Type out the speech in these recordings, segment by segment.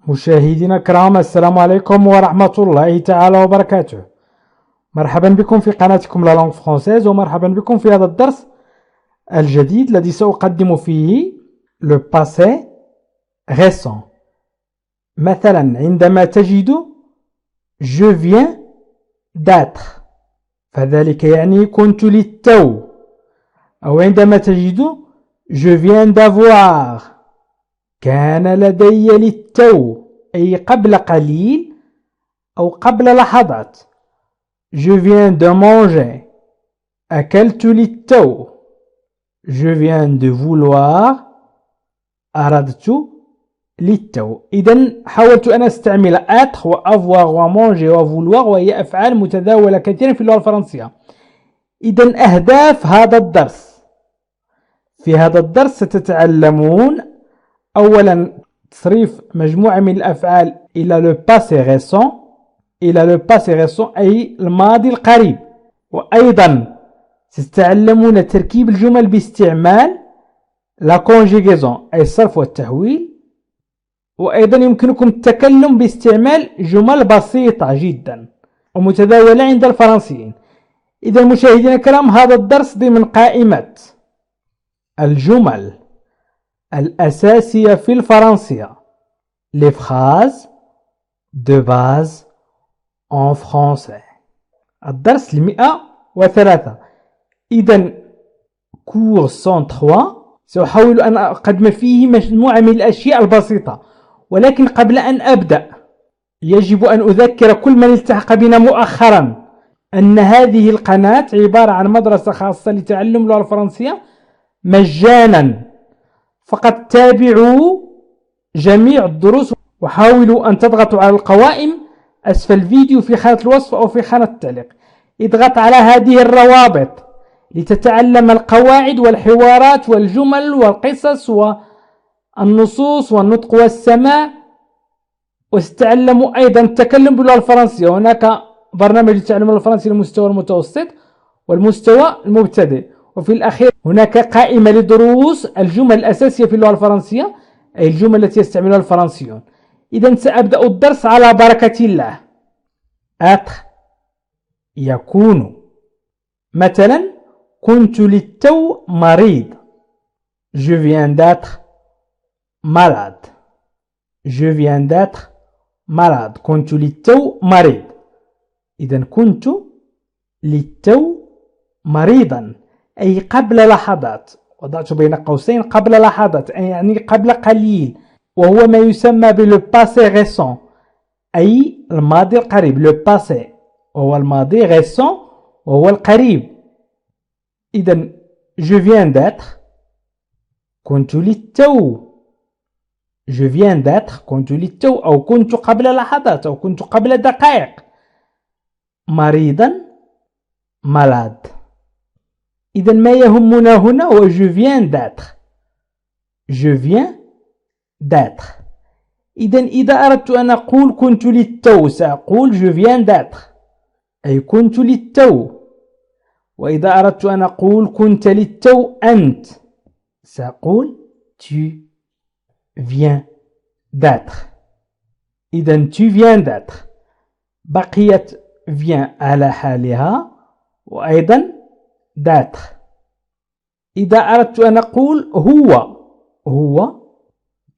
مشاهدينا الكرام، السلام عليكم ورحمة الله تعالى وبركاته. مرحبا بكم في قناتكم لا لونغ فرونسيز، ومرحبا بكم في هذا الدرس الجديد الذي سأقدم فيه لو باسي récent. مثلا عندما تجد je viens d'être فذلك يعني كنت للتو، أو عندما تجد je viens d'avoir كان لدي للتو أي قبل قليل أو قبل لحظات. Je viens de manger أكلت للتو. Je viens de vouloir أردت للتو. إذن حاولت أن أستعمل être و avoir و manger و vouloir، وهي أفعال متداولة كثيرا في اللغة الفرنسية. إذن أهداف هذا الدرس: في هذا الدرس ستتعلمون أولا تصريف مجموعة من الأفعال إلى le passé récent، إلى le passé récent أي الماضي القريب، وأيضا ستتعلمون تركيب الجمل باستعمال la conjugaison أي الصرف والتحويل، وأيضا يمكنكم التكلم باستعمال جمل بسيطة جدا ومتداولة عند الفرنسيين. إذا مشاهدينا الكرام، هذا الدرس ضمن قائمة الجمل الأساسية في الفرنسية les phrases de base en français. الدرس 103. إذن كورس 103 سأحاول أن أقدم فيه مجموعة من الأشياء البسيطة، ولكن قبل أن أبدأ يجب أن أذكر كل من التحق بنا مؤخرا أن هذه القناة عبارة عن مدرسة خاصة لتعلم اللغة الفرنسية مجانا، فقط تابعوا جميع الدروس وحاولوا أن تضغطوا على القوائم أسفل الفيديو في خانة الوصف أو في خانة التعليق. اضغط على هذه الروابط لتتعلم القواعد والحوارات والجمل والقصص والنصوص والنطق والسماع، وستتعلموا أيضا التكلم باللغة الفرنسية. هناك برنامج لتعلم اللغة الفرنسية للمستوى المتوسط والمستوى المبتدئ، وفي الأخير هناك قائمة لدروس الجمل الأساسية في اللغة الفرنسية أي الجمل التي يستعملها الفرنسيون. إذن سأبدأ الدرس على بركة الله. être يكون. مثلا كنت للتو مريض. je viens d'être malade. je viens d'être malade. كنت للتو مريض. إذن كنت للتو مريضا أي قبل لحظات، وضعت بين قوسين قبل لحظات أي يعني قبل قليل، وهو ما يسمى بلو باسي ريسون أي الماضي القريب. لو باسي وهو الماضي، ريسون وهو القريب. إذن je viens d'être كنت للتو. je viens d'être كنت للتو أو كنت قبل لحظات أو كنت قبل دقائق. مريضا malade. إذن ما يهمنا هنا هو je viens d'être. je viens d'être. إذن إذا أردت أن أقول كنت للتو سأقول je viens d'être أي كنت للتو، وإذا أردت أن أقول كنت للتو أنت سأقول tu viens d'être. إذن tu viens d'être. بقيت viens على حالها، وأيضا d'être. إذا أردت أن أقول هو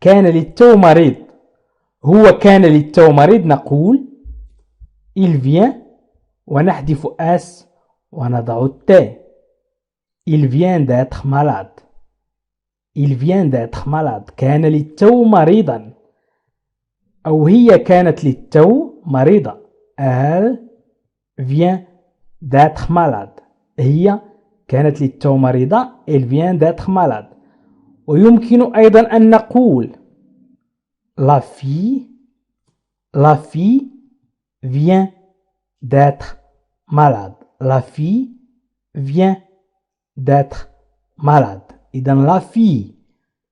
كان للتو مريض، هو كان للتو مريض نقول il vient ونحذف اس ونضع التاء. il vient d'être malade. il vient d'être malade. كان للتو مريضا، أو هي كانت للتو مريضة. elle vient d'être malade. هي كانت للتو مريضة. elle vient d'être malade. ويمكن أيضا أن نقول la fille vient d'être malade. la fille vient d'être malade. إذن la fille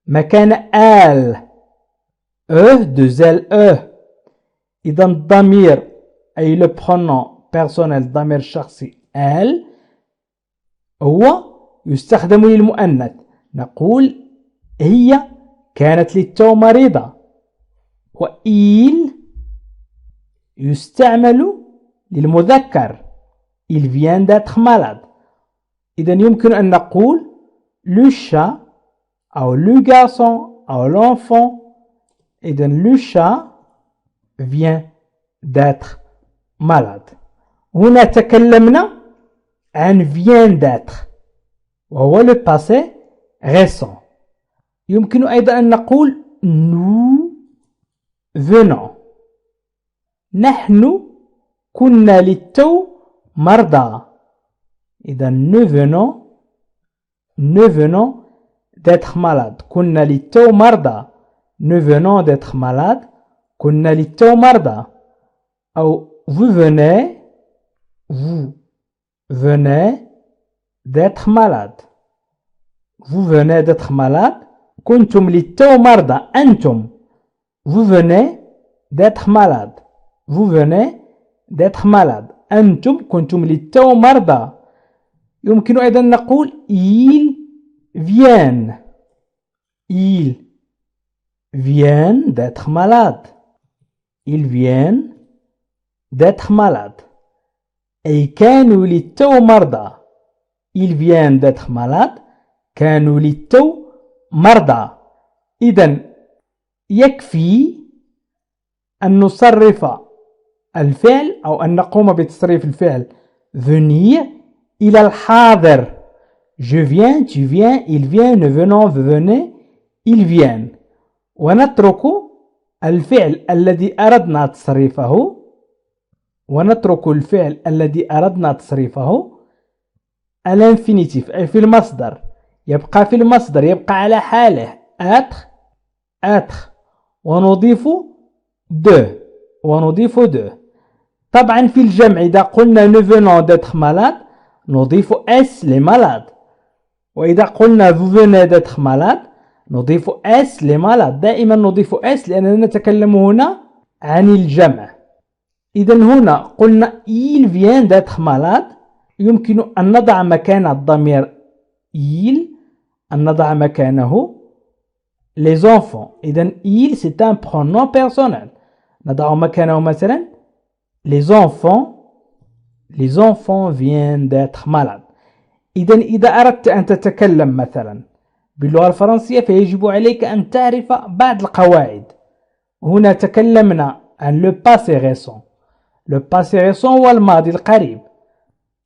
مكان elle deux L. إذن الضمير أي le pronom personnel ضمير شخصي elle هو يستخدم للمؤنث. نقول هي كانت للتو مريضة. وإيل يستعمل للمذكر. Il vient d'être malade. إذن يمكن أن نقول le chat أو le garçon أو l'enfant. إذن le chat vient d'être malade. هنا تكلمنا عن vient d'être وهو le passé récent. يمكن أيضا أن نقول nous venons. نحن كنا للتو مرضى. إذا nous venons d'être malade. كنا للتو مرضى. nous venons d'être malade. كنا للتو مرضى. أو vous venez d'être malade. vous venez d'être malade. كنتم للتو مرضى. أنتم vous venez d'être malade. vous venez d'être malade. أنتم كنتم للتو مرضى. يمكن أيضا نقول ils viennent d'être malades. ils viennent d'être malades. أي كانوا للتو مرضى. ils viennent d'être malades. كانوا للتو مرضى. إذن يكفي أن نصرف الفعل أو أن نقوم بتصريف الفعل venir إلى الحاضر. je viens, tu viens, il vient, nous venons, vous venez, ils viennent. ونترك الفعل الذي أردنا تصريفه الانفينيتيف أي في المصدر. يبقى في المصدر، يبقى على حاله être ونضيف de. طبعا في الجمع إذا قلنا nous venons d'être malade نضيف s les malades. وإذا قلنا vous venez d'être malade نضيف s les malades. دائما نضيف s لأننا نتكلم هنا عن الجمع. إذا هنا قلنا il vient d'être malade. يمكن أن نضع مكان الضمير il أن نضع مكانه les enfants. إذا il c'est un pronom personnel. نضع مكانه مثلا les enfants viennent d'être malades. إذا أردت أن تتكلم مثلا باللغة الفرنسية فيجب عليك أن تعرف بعض القواعد. هنا تكلمنا عن le passé récent. le passé récent هو الماضي القريب،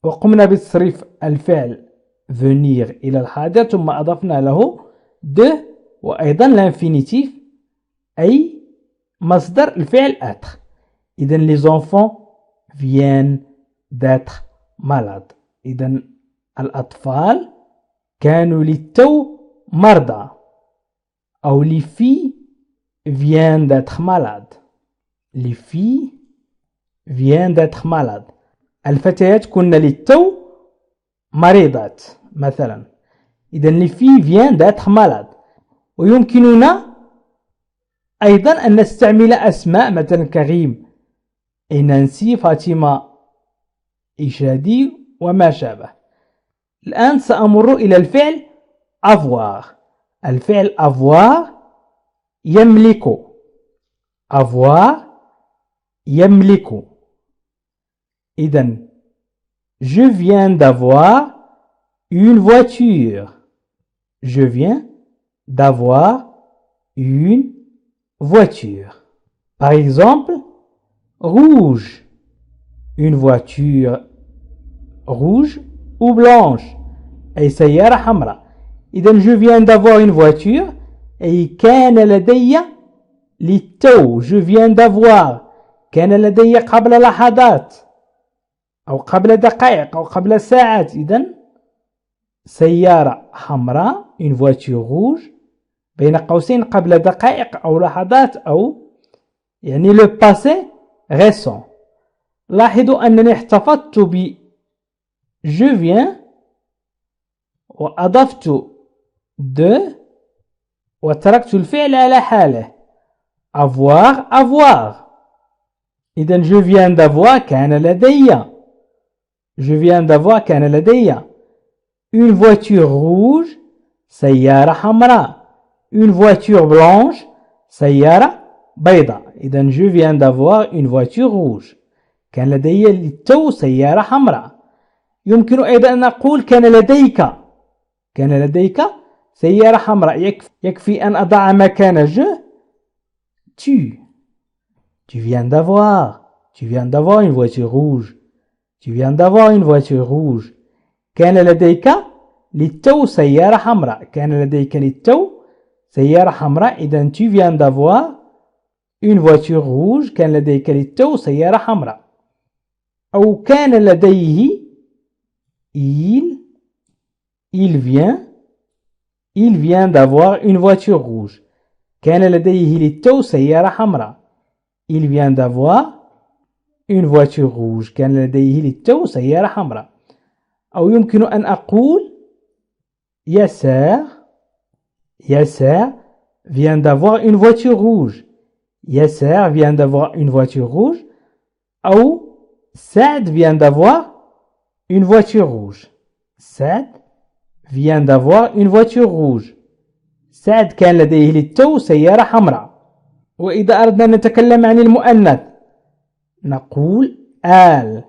وقمنا بتصريف الفعل venir إلى الحاضر ثم أضفنا له de وأيضا l'infinitif أي مصدر الفعل être. إذن les enfants viennent d'être malades. إذن الأطفال كانوا للتو مرضى. أو les filles viennent d'être malades. les filles viennent d'être malades. الفتيات كن للتو مريضات مثلا. إذن les filles viennent d'être malades. ويمكننا أيضا أن نستعمل أسماء مثلا كريم، نانسي، فاطمة، إشادي وما شابه. الآن سأمر إلى الفعل avoir. الفعل avoir يملك. إذن je viens d'avoir une voiture. je viens d'avoir une voiture. Par exemple, rouge. Une voiture rouge ou blanche. أي سيارة حمراء. إذن je viens d'avoir une voiture. أي كان لدي للتو. je viens d'avoir كان لدي قبل لحظات أو قبل دقائق أو قبل ساعات. إذن سيارة حمراء une voiture rouge بين قوسين قبل دقائق أو لحظات أو يعني le passé récent. لاحظوا أنني احتفظت ب je viens وأضفت de وتركت الفعل على حاله avoir. إذن je viens d'avoir كان لدي une voiture rouge سيارة حمراء. une voiture blanche سيارة بيضاء. إذن je viens d'avoir une voiture rouge. كان لدي للتو سيارة حمراء. يمكن أيضا أن أقول كان لديك سيارة حمراء. يكفي أن أضع مكان je tu viens d'avoir une voiture rouge. Tu viens d'avoir une voiture rouge. كان لديك للتو سيارة حمراء. كان لديك للتو سيارة حمراء. إذن tu viens d'avoir une voiture rouge. كان لديك للتو سيارة حمراء. أو كان لديه il vient d'avoir une voiture rouge. كان لديه للتو سيارة حمراء. Il vient d'avoir une voiture rouge. كان لديه للتو سيارة حمراء. أو يمكن أن أقول ياسر vient d'avoir une voiture rouge. ياسر vient d'avoir une voiture rouge. أو سعد vient d'avoir une voiture rouge. سعد vient d'avoir une voiture rouge. سعد كان لديه للتو سيارة حمراء. وإذا أردنا أن نتكلم عن المؤنث نقول elle.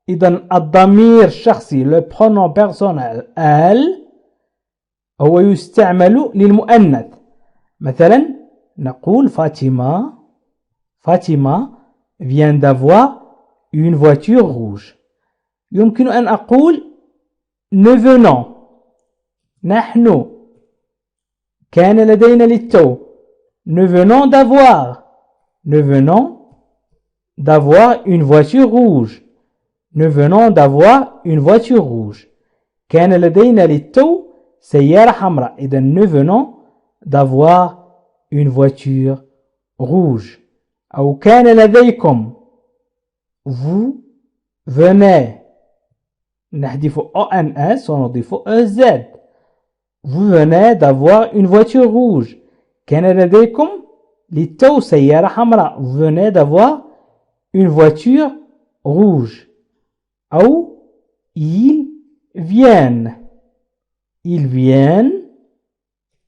إذن الضمير الشخصي le pronom personnel elle هو يستعمل للمؤنث. مثلا نقول فاطمة vient d'avoir une voiture rouge. يمكن أن أقول nous venons نحن كان لدينا للتو nous venons d'avoir une voiture rouge. Nous venons d'avoir une voiture rouge. كان لدينا للتو سيارة حمراء. إذن nous venons d'avoir une voiture rouge. أو كان لديكم vous venez نحذف ONS ونضيف EZ. Vous venez d'avoir une voiture rouge. كان لديكم للتو سيارة حمراء. Vous venez d'avoir une voiture rouge. أو ils viennent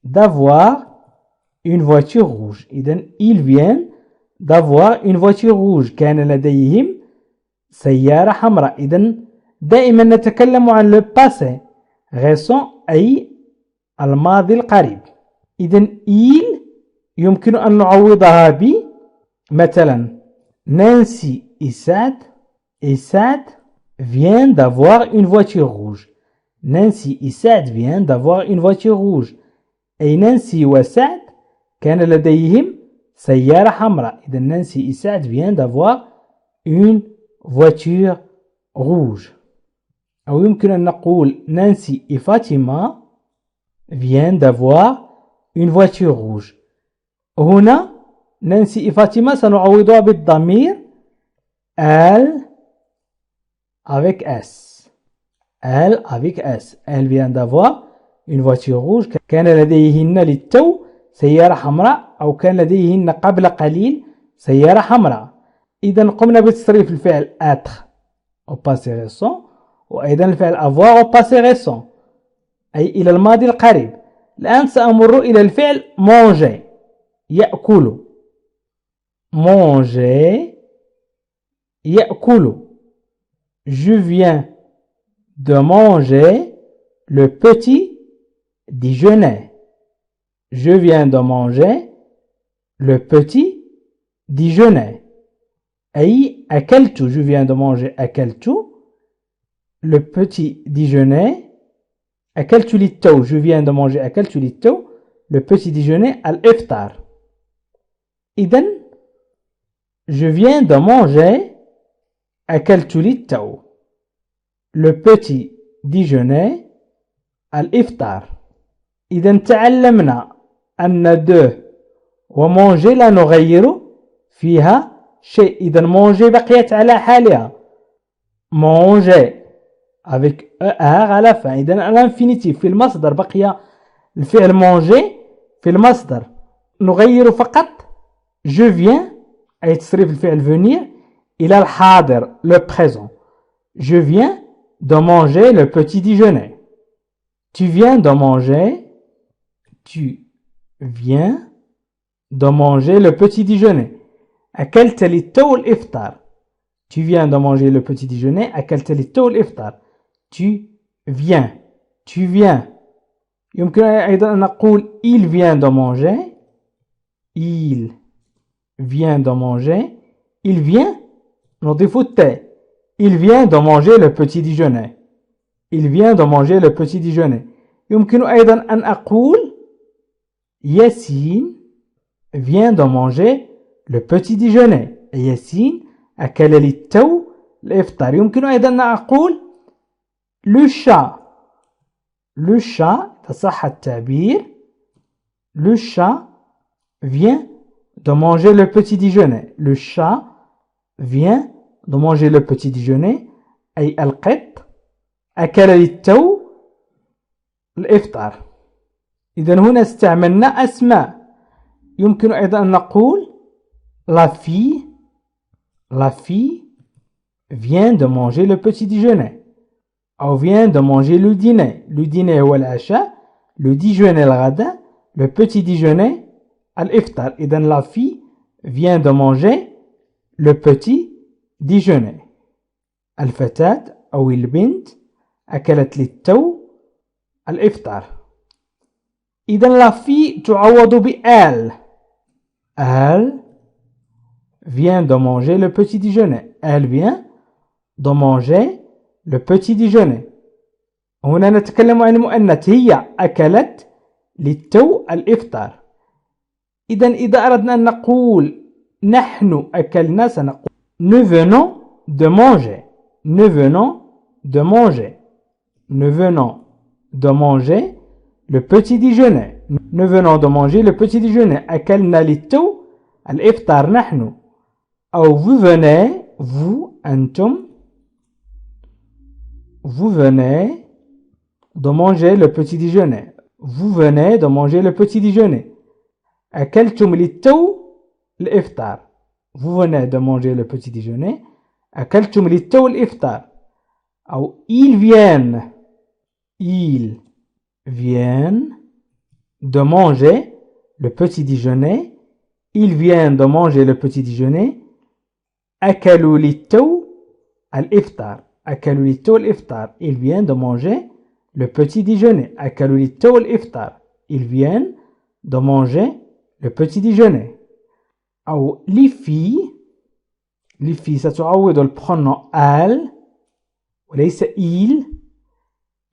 d'avoir une voiture rouge. إذن ils viennent d'avoir une voiture rouge. كان لديهم سيارة حمراء. إذن دائما نتكلم عن le passé récent أي الماضي القريب. إذن il يمكن أن نعوضها ب مثلا نانسي et Saad vient d'avoir une voiture rouge. Nancy et Saad viennent d'avoir une voiture rouge. أي نانسي وسعد كان لديهم سيارة حمراء. إذن نانسي et Saad viennent d'avoir une voiture rouge. أو يمكن أن نقول نانسي et فاطمة viennent d'avoir une voiture rouge. هنا نانسي et فاطمة سنعوضها بالضمير elle avec S. Elle avec S. Elle vient d'avoir une voiture rouge. كان لديهن للتو سيارة حمراء. أو كان لديهن قبل قليل سيارة حمراء. إذا قمنا بتصريف الفعل être au passé récent. وأيضا الفعل avoir au passé récent أي إلى الماضي القريب. الآن سأمر إلى الفعل manger يأكل. manger يأكل. Je viens de manger le petit déjeuner. Je viens de manger le petit déjeuner. أي أكلت. Je viens de manger أكلت le petit déjeuner. أكلت للتو. Je viens de manger أكلت للتو le petit déjeuner الإفطار. إذن je viens de manger أكلت للتو le petit déjeuner الإفطار. إذا تعلمنا أن de ومونجي لا نغير فيها شيء. إذا مونجي بقيت على حالها. manger avec ER على fin. إذا الانفينيتيف في المصدر بقي الفعل manger في المصدر. نغير فقط je viens أي تصريف الفعل venir إلى الحاضر le présent. Je viens de manger le petit déjeuner. Tu viens de manger. Tu viens de manger le petit déjeuner. أكلت للتو الإفطار. Tu viens de manger le petit déjeuner. أكلت للتو الإفطار. Tu viens. Tu viens. يمكن أيضا أن نقول il vient de manger. Il vient de manger. Il vient. نضيف التاء. Il vient de manger le petit déjeuner. Il vient de manger le petit déjeuner. يمكن أيضا أن أقول ياسين vient de manger le petit déjeuner. ياسين أكل للتو الإفطار. يمكن أيضا أن أقول le chat. Le chat, صح التعبير. Le chat vient de manger le petit déjeuner. Le chat vient de manger le petit déjeuner. أي القط أكل للتو الإفطار. إذا هنا استعملنا أسماء. يمكن أيضا أن نقول la fille vient de manger le petit déjeuner. أو vient de manger le dîner. Le dîner هو العشاء. Le déjeuner الغداء. Le petit déjeuner الإفطار. إذا la fille vient de manger le petit déjeuner. الفتاة أو البنت أكلت للتو الإفطار. إذا la fille تعوض بelle. Elle vient de manger le petit déjeuner. Elle vient de manger le petit déjeuner. هنا نتكلم عن المؤنث. هي أكلت للتو الإفطار. إذا أردنا أن نقول نحن أكلنا سنقول nous venons de manger. Nous venons de manger. Nous venons de manger le petit déjeuner. Nous venons de manger le petit déjeuner. أكلنا للتو الإفطار نحن. أو vous venez, vous, أنتم, vous venez de manger le petit déjeuner. Vous venez de manger le petit déjeuner. أكلتم للتو الإفطار. Vous venez de manger le petit déjeuner. أكلتم للتو الإفطار. أو ils viennent de manger le petit déjeuner. Ils viennent de manger le petit déjeuner. أكلوا للتو الإفطار. أكلوا للتو الإفطار. Ils viennent de manger le petit déjeuner. أكلوا للتو الإفطار. Ils viennent de manger le petit déjeuner. أو les filles ستعوض البرونون elle وليس il.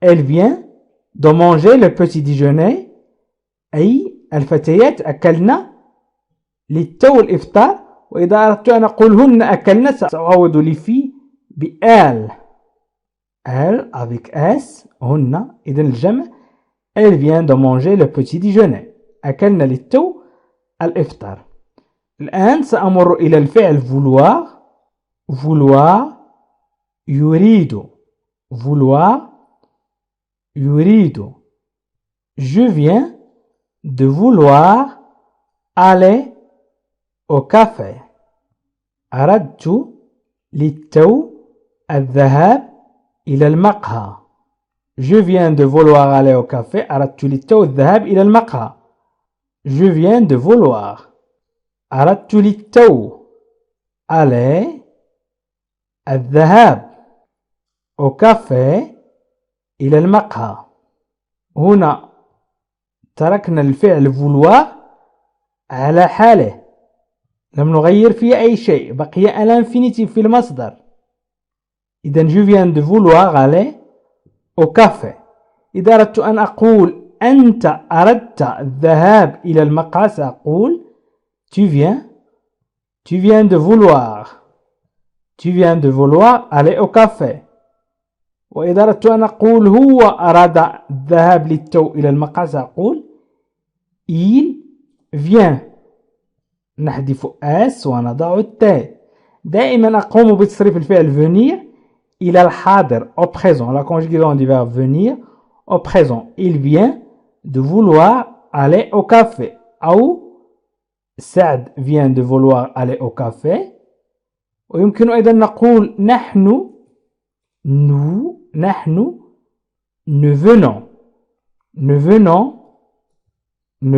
Elle vient de manger le petit déjeuner. أي الفتيات أكلنا للتو الإفطار. وإذا أردت أن أقول هن أكلنا سأعوض les filles بelle. Elle avec s هن. إذا الجمع elle vient de manger le petit déjeuner. أكلنا للتو الإفطار. الآن سأمر إلى الفعل vouloir. vouloir يريد. vouloir يريد. Je viens de vouloir aller au café. أردت للتو الذهاب إلى المقهى. Je viens de vouloir aller au café. أردت للتو الذهاب إلى المقهى. Je viens de vouloir. أردت للتو aller الذهاب au café إلى المقهى. هنا تركنا الفعل vouloir على حاله. لم نغير فيه أي شيء. بقي الانفينيتيف في المصدر. إذا je viens de vouloir aller au café. إذا أردت أن أقول أنت أردت الذهاب إلى المقهى سأقول tu viens de vouloir. Tu viens de vouloir aller au café. وإذا أردت أن أقول هو أراد الذهاب للتو إلى المقهى سأقول il vient. نحذف اس ونضع التاء. دائما أقوم بتصريف الفعل venir إلى الحاضر au présent. La conjugaison du verbe venir au présent. Il vient de vouloir aller au café. أو سعد vient de vouloir aller au café. ويمكن أيضا نقول نحن nous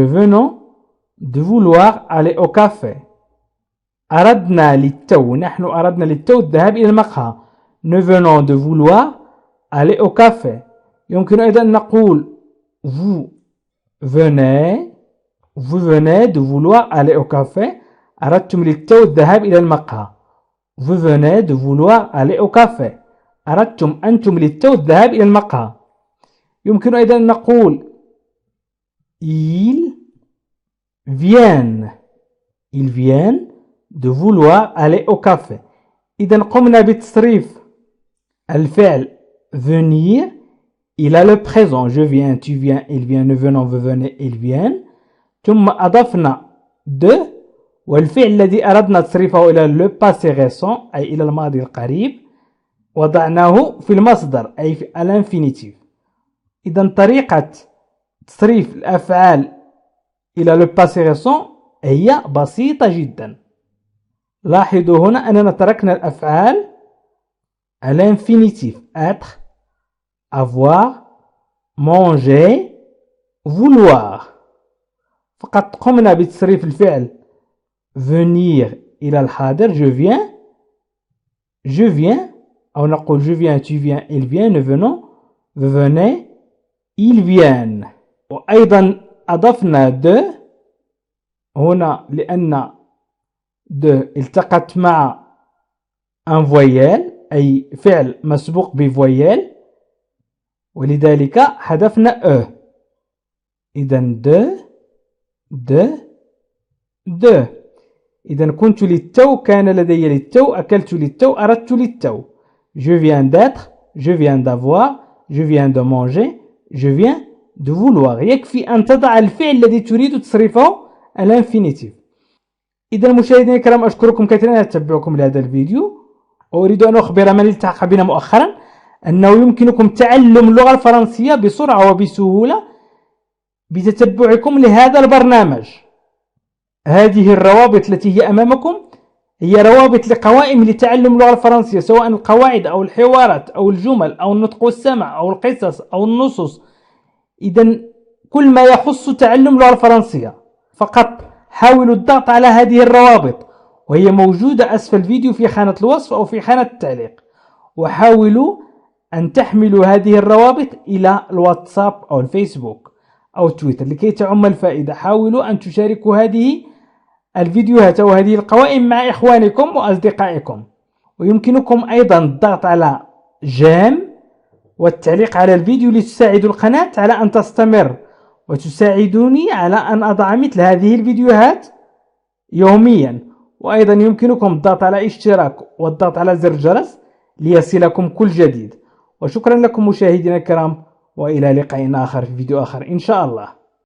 venons de vouloir aller au café. أردنا للتو، نحن أردنا للتو الذهاب إلى المقهى. Nous venons de vouloir aller au café. يمكن أيضا أن نقول vous venez de vouloir aller au café. أردتم للتو الذهاب إلى المقهى. Vous venez de vouloir aller au café. أردتم أنتم للتو الذهاب إلى المقهى. يمكن أيضا أن نقول ils viennent de vouloir aller au café. إذا قمنا بتصريف الفعل venir إلى le présent. Je viens, tu viens, il vient, nous venons, vous venez, ils viennent. ثم أضفنا de والفعل الذي أردنا تصريفه إلى le passé récent أي إلى الماضي القريب وضعناه في المصدر أي في الانفينيتيف. إذا طريقة تصريف الأفعال إلى le passé récent هي بسيطة جدا. لاحظوا هنا أننا تركنا الأفعال الانفينيتيف être, avoir, manger, vouloir. فقط قمنا بتصريف الفعل venir إلى الحاضر je viens أو نقول je viens, tu viens, il vient, nous venons, vous venez, ils viennent. وأيضا أضفنا de هنا لأن de التقت مع un voyelle أي فعل مسبوق بفويل ولذلك حذفنا e. إذا de إذا كنت للتو كان لدي للتو أكلت للتو أردت للتو. Je viens d'être, je viens d'avoir, je viens de manger, je viens de vouloir. يكفي أن تضع الفعل الذي تريد تصريفه الانفينيتيف. إذا مشاهدينا الكرام أشكركم كثيرا على تتبعكم لهذا الفيديو. وأريد أن أخبر من التحق بنا مؤخرا أنه يمكنكم تعلم اللغة الفرنسية بسرعة وبسهولة بتتبعكم لهذا البرنامج. هذه الروابط التي هي أمامكم هي روابط لقوائم لتعلم اللغة الفرنسية سواء القواعد أو الحوارات أو الجمل أو النطق والسمع أو القصص أو النصوص. إذا كل ما يخص تعلم اللغة الفرنسية. فقط حاولوا الضغط على هذه الروابط وهي موجودة أسفل الفيديو في خانة الوصف أو في خانة التعليق. وحاولوا أن تحملوا هذه الروابط إلى الواتساب أو الفيسبوك أو تويتر لكي تعم الفائدة. حاولوا أن تشاركوا هذه الفيديوهات أو هذه القوائم مع إخوانكم وأصدقائكم. ويمكنكم أيضا الضغط على جيم والتعليق على الفيديو لتساعدوا القناة على أن تستمر وتساعدوني على أن أضع مثل هذه الفيديوهات يوميا. وأيضا يمكنكم الضغط على اشتراك والضغط على زر الجرس ليصلكم كل جديد. وشكرا لكم مشاهدينا الكرام وإلى لقاء آخر في فيديو آخر إن شاء الله.